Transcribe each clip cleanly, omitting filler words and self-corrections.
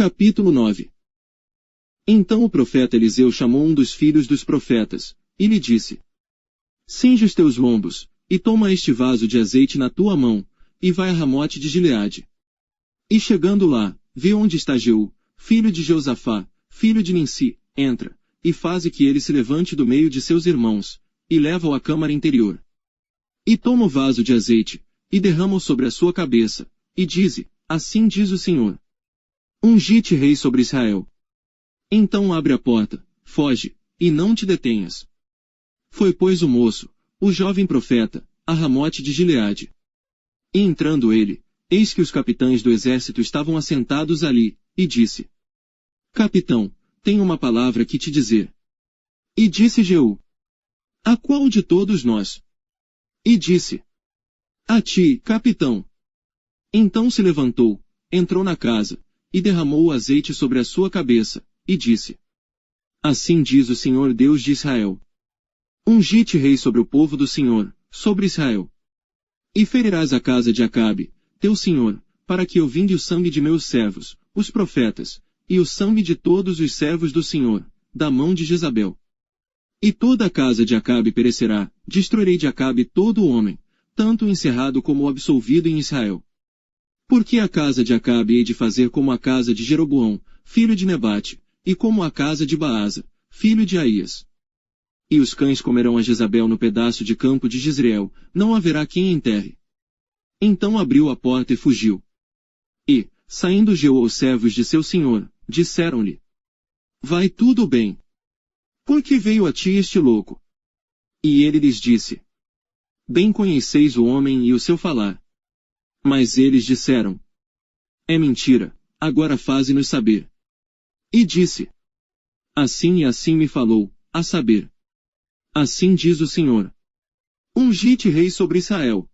Capítulo 9. Então o profeta Eliseu chamou um dos filhos dos profetas, e lhe disse: Cinge os teus lombos, e toma este vaso de azeite na tua mão, e vai a Ramote de Gileade. E chegando lá, vê onde está Jeú, filho de Josafá, filho de Ninsi, entra, e faze que ele se levante do meio de seus irmãos, e leva-o à câmara interior. E toma o vaso de azeite, e derrama-o sobre a sua cabeça, e dize: Assim diz o Senhor: Ungi-te rei sobre Israel. Então abre a porta, foge, e não te detenhas. Foi pois o moço, o jovem profeta, a Ramote de Gileade. E entrando ele, eis que os capitães do exército estavam assentados ali, e disse: Capitão, tenho uma palavra que te dizer. E disse Jeú: A qual de todos nós? E disse: A ti, capitão. Então se levantou, entrou na casa, e derramou o azeite sobre a sua cabeça, e disse: Assim diz o Senhor Deus de Israel: Ungi-te rei sobre o povo do Senhor, sobre Israel. E ferirás a casa de Acabe, teu senhor, para que eu vinde o sangue de meus servos, os profetas, e o sangue de todos os servos do Senhor, da mão de Jezabel. E toda a casa de Acabe perecerá, destruirei de Acabe todo o homem, tanto o encerrado como o absolvido em Israel. Porque a casa de Acabe hei de fazer como a casa de Jeroboão, filho de Nebate, e como a casa de Baasa, filho de Aías. E os cães comerão a Jezabel no pedaço de campo de Jezreel, não haverá quem enterre. Então abriu a porta e fugiu. E, saindo Jeú os servos de seu senhor, disseram-lhe: Vai tudo bem. Por que veio a ti este louco? E ele lhes disse: Bem conheceis o homem e o seu falar. Mas eles disseram: É mentira, agora faze-nos saber. E disse: Assim e assim me falou, a saber: Assim diz o Senhor: Ungi-te rei sobre Israel.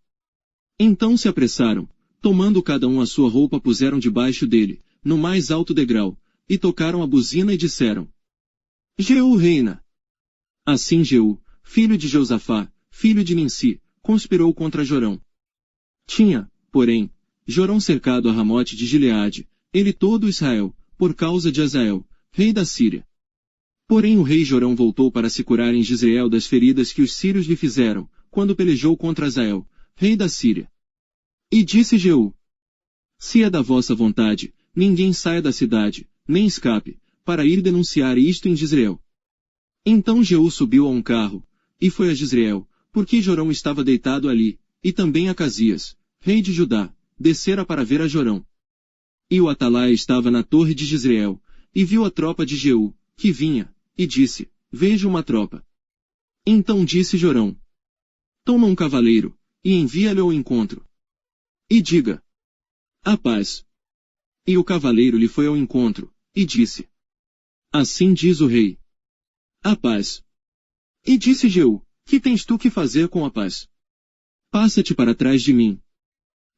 Então se apressaram, tomando cada um a sua roupa puseram debaixo dele, no mais alto degrau, e tocaram a buzina e disseram: Jeú reina. Assim Jeú, filho de Josafá, filho de Ninsi, conspirou contra Jorão. Tinha, porém, Jorão cercado a Ramote de Gileade, ele todo Israel, por causa de Hazael, rei da Síria. Porém o rei Jorão voltou para se curar em Jezreel das feridas que os sírios lhe fizeram, quando pelejou contra Hazael, rei da Síria. E disse Jeú: Se é da vossa vontade, ninguém saia da cidade, nem escape, para ir denunciar isto em Jezreel. Então Jeú subiu a um carro, e foi a Jezreel, porque Jorão estava deitado ali, e também Acasias, rei de Judá, descera para ver a Jorão. E o atalaia estava na torre de Jezreel, e viu a tropa de Jeú, que vinha, e disse: Vejo uma tropa. Então disse Jorão: Toma um cavaleiro, e envia-lhe ao encontro. E diga: A paz. E o cavaleiro lhe foi ao encontro, e disse: Assim diz o rei: A paz. E disse Jeú: Que tens tu que fazer com a paz? Passa-te para trás de mim.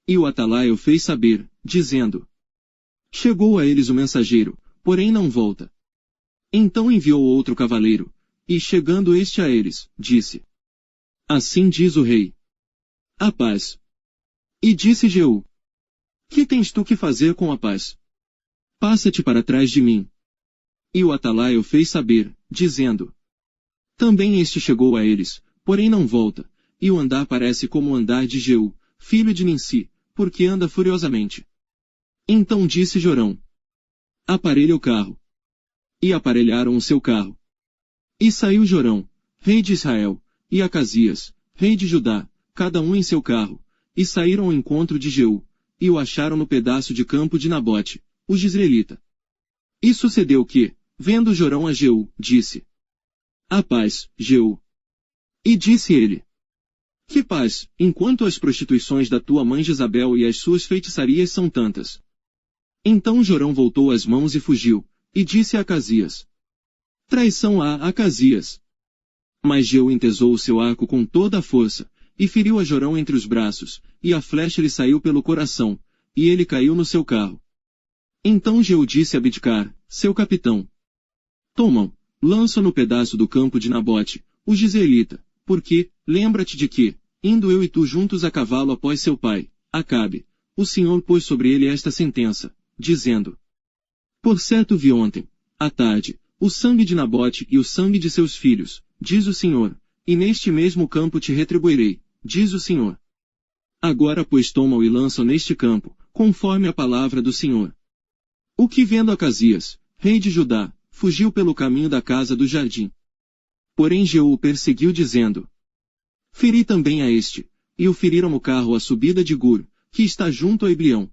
E o atalaia o fez saber, dizendo: Chegou a eles o mensageiro, porém não volta. Então enviou outro cavaleiro, e chegando este a eles, disse: Assim diz o rei: A paz. E disse Jeú: Que tens tu que fazer com a paz? Passa-te para trás de mim. E o atalaia o fez saber, dizendo: Também este chegou a eles, porém não volta, e o andar parece como o andar de Jeú, filho de Ninsi, porque anda furiosamente. Então disse Jorão: Aparelha o carro. E aparelharam o seu carro. E saiu Jorão, rei de Israel, e Acasias, rei de Judá, cada um em seu carro, e saíram ao encontro de Jeú, e o acharam no pedaço de campo de Nabote, o jezreelita. E sucedeu que, vendo Jorão a Jeú, disse: A paz, Jeú. E disse ele: Que paz, enquanto as prostituições da tua mãe Jezabel e as suas feitiçarias são tantas. Então Jorão voltou as mãos e fugiu, e disse a Acasias: Traição a Acasias. Mas Jeú entesou o seu arco com toda a força, e feriu a Jorão entre os braços, e a flecha lhe saiu pelo coração, e ele caiu no seu carro. Então Jeú disse a Bidkar, seu capitão: Tomam, lança no pedaço do campo de Nabote, o jezreelita, porque, lembra-te de que, indo eu e tu juntos a cavalo após seu pai, Acabe, o Senhor pôs sobre ele esta sentença, dizendo: Por certo vi ontem, à tarde, o sangue de Nabote e o sangue de seus filhos, diz o Senhor, e neste mesmo campo te retribuirei, diz o Senhor. Agora pois toma-o e lança-o neste campo, conforme a palavra do Senhor. O que vendo Acasias, rei de Judá, fugiu pelo caminho da casa do jardim. Porém Jeú o perseguiu dizendo: Feri também a este, e o feriram no carro à subida de Gur, que está junto a Eblião.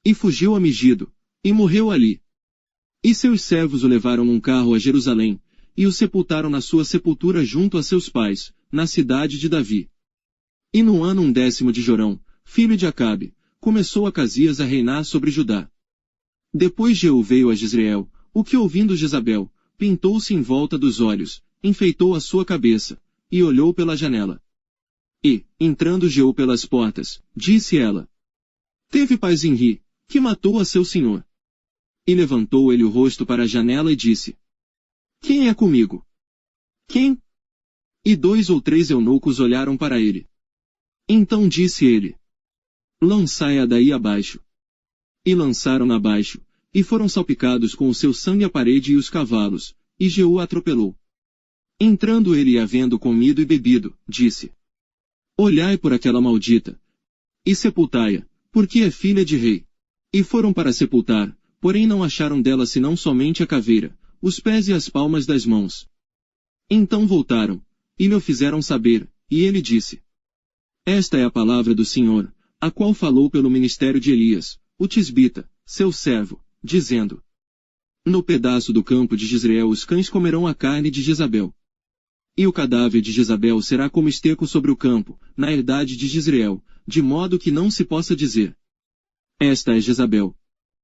E fugiu a Megido, e morreu ali. E seus servos o levaram num carro a Jerusalém, e o sepultaram na sua sepultura junto a seus pais, na cidade de Davi. E no ano 10º de Jorão, filho de Acabe, começou Acasias a reinar sobre Judá. Depois Jeú veio a Jezreel, o que ouvindo Jezabel, pintou-se em volta dos olhos, enfeitou a sua cabeça, e olhou pela janela. E, entrando Jeú pelas portas, disse ela: Teve paz em Ri, que matou a seu senhor. E levantou ele o rosto para a janela e disse: Quem é comigo? Quem? E 2 ou 3 eunucos olharam para ele. Então disse ele: Lançai-a daí abaixo. E lançaram-na abaixo, e foram salpicados com o seu sangue a parede e os cavalos, e Jeú a atropelou. Entrando ele e havendo comido e bebido, disse: Olhai por aquela maldita, e sepultai-a, porque é filha de rei. E foram para sepultar, porém não acharam dela senão somente a caveira, os pés e as palmas das mãos. Então voltaram, e lhe o fizeram saber, e ele disse: Esta é a palavra do Senhor, a qual falou pelo ministério de Elias, o tisbita, seu servo, dizendo: No pedaço do campo de Jezreel os cães comerão a carne de Jezabel. E o cadáver de Jezabel será como esterco sobre o campo, na herdade de Jezreel, de modo que não se possa dizer: Esta é Jezabel.